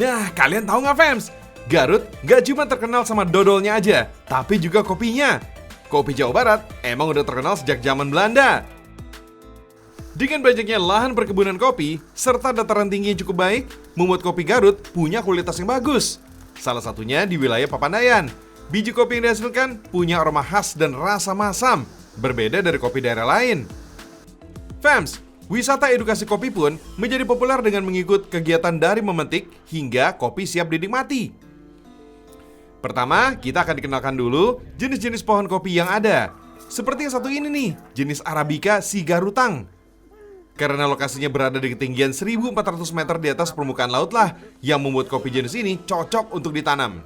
Nah, kalian tahu nggak fams? Garut nggak cuma terkenal sama dodolnya aja, tapi juga kopinya. Kopi Jawa Barat emang udah terkenal sejak zaman Belanda. Dengan banyaknya lahan perkebunan kopi, serta dataran tinggi yang cukup baik, membuat kopi Garut punya kualitas yang bagus. Salah satunya di wilayah Papandayan. Biji kopi yang dihasilkan punya aroma khas dan rasa masam, berbeda dari kopi daerah lain. Fams, wisata edukasi kopi pun menjadi populer dengan mengikut kegiatan dari memetik hingga kopi siap dinikmati. Pertama, kita akan dikenalkan dulu jenis-jenis pohon kopi yang ada. Seperti yang satu ini nih, jenis Arabica Sigarutang. Karena lokasinya berada di ketinggian 1.400 meter di atas permukaan laut lah, yang membuat kopi jenis ini cocok untuk ditanam.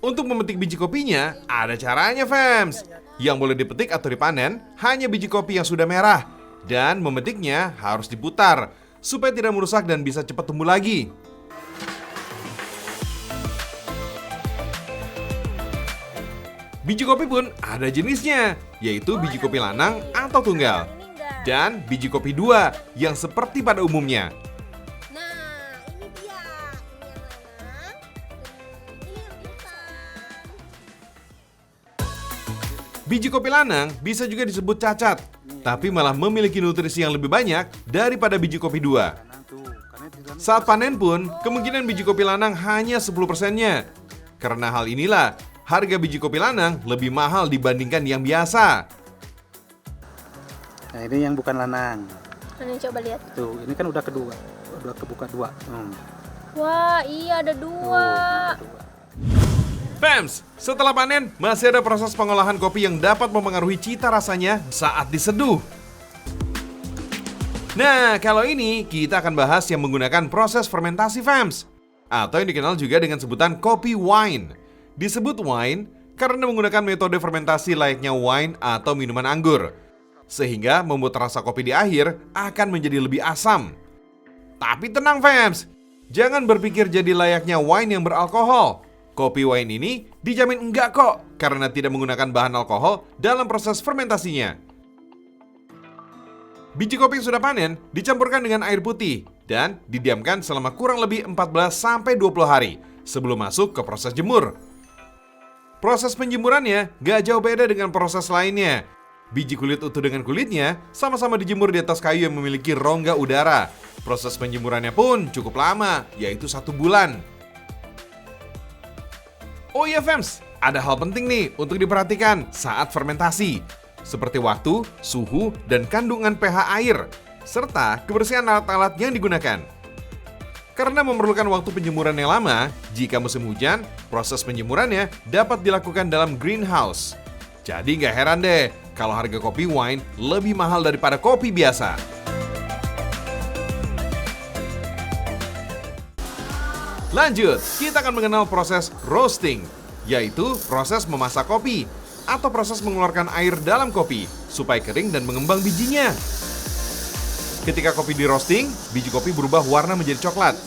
Untuk memetik biji kopinya, ada caranya fams. Yang boleh dipetik atau dipanen hanya biji kopi yang sudah merah. Dan memetiknya harus diputar supaya tidak merusak dan bisa cepat tumbuh lagi. Biji kopi pun ada jenisnya, yaitu biji kopi lanang atau tunggal. Dan biji kopi dua yang seperti pada umumnya. Nah, ini dia. Ini yang lanang, ini yang hitam. Biji kopi lanang bisa juga disebut cacat, tapi malah memiliki nutrisi yang lebih banyak daripada biji kopi dua. Saat panen pun, kemungkinan biji kopi lanang hanya 10%-nya. Karena hal inilah, harga biji kopi lanang lebih mahal dibandingkan yang biasa. Nah, ini yang bukan lanang. Ini coba lihat. Tuh, ini kan udah kedua. Udah kebuka dua. Wah, iya ada dua. Fams, setelah panen, masih ada proses pengolahan kopi yang dapat mempengaruhi cita rasanya saat diseduh. Nah, kalau ini kita akan bahas yang menggunakan proses fermentasi Fams, atau yang dikenal juga dengan sebutan kopi wine. Disebut wine karena menggunakan metode fermentasi layaknya wine atau minuman anggur, sehingga membuat rasa kopi di akhir akan menjadi lebih asam. Tapi tenang Fams, jangan berpikir jadi layaknya wine yang beralkohol. Kopi wine ini dijamin enggak kok, karena tidak menggunakan bahan alkohol dalam proses fermentasinya. Biji kopi yang sudah panen dicampurkan dengan air putih dan didiamkan selama kurang lebih 14-20 hari sebelum masuk ke proses jemur. Proses penjemurannya gak jauh beda dengan proses lainnya. Biji kulit utuh dengan kulitnya sama-sama dijemur di atas kayu yang memiliki rongga udara. Proses penjemurannya pun cukup lama, yaitu 1 bulan. Oh iya Fams, ada hal penting nih untuk diperhatikan saat fermentasi, seperti waktu, suhu, dan kandungan pH air, serta kebersihan alat-alat yang digunakan. Karena memerlukan waktu penjemuran yang lama, jika musim hujan, proses penjemurannya dapat dilakukan dalam greenhouse. Jadi nggak heran deh kalau harga kopi wine lebih mahal daripada kopi biasa. Lanjut, kita akan mengenal proses roasting, yaitu proses memasak kopi atau proses mengeluarkan air dalam kopi supaya kering dan mengembang bijinya. Ketika kopi di roasting, biji kopi berubah warna menjadi coklat.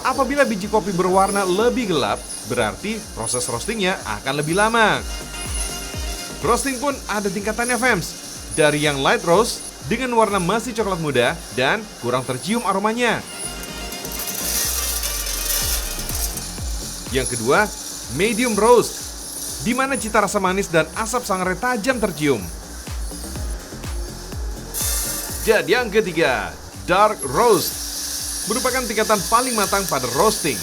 Apabila biji kopi berwarna lebih gelap, berarti proses roastingnya akan lebih lama. Roasting pun ada tingkatannya Fams, dari yang light roast dengan warna masih coklat muda dan kurang tercium aromanya. Yang kedua, medium roast, di mana cita rasa manis dan asap sangat tajam tercium. Dan yang ketiga, dark roast, merupakan tingkatan paling matang pada roasting.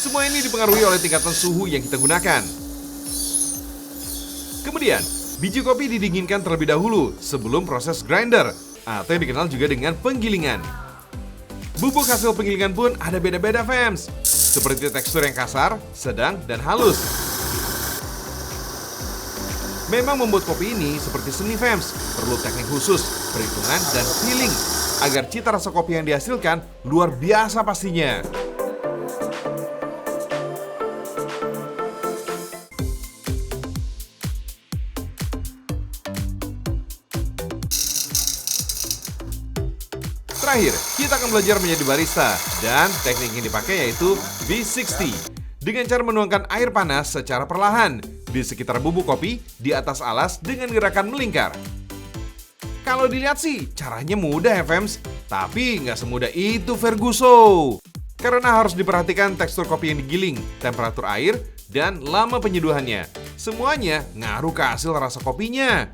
Semua ini dipengaruhi oleh tingkatan suhu yang kita gunakan. Kemudian, biji kopi didinginkan terlebih dahulu sebelum proses grinder, atau yang dikenal juga dengan penggilingan. Bubuk hasil penggilingan pun ada beda-beda Fams, seperti tekstur yang kasar, sedang, dan halus. Memang membuat kopi ini seperti seni Fams, perlu teknik khusus, perhitungan, dan feeling agar cita rasa kopi yang dihasilkan luar biasa pastinya. Terakhir, kita akan belajar menjadi barista dan teknik yang dipakai yaitu V60 dengan cara menuangkan air panas secara perlahan di sekitar bubuk kopi di atas alas dengan gerakan melingkar. Kalau dilihat sih caranya mudah ya Fems, tapi nggak semudah itu Ferguso. Karena harus diperhatikan tekstur kopi yang digiling, temperatur air, dan lama penyeduhannya. Semuanya ngaruh ke hasil rasa kopinya.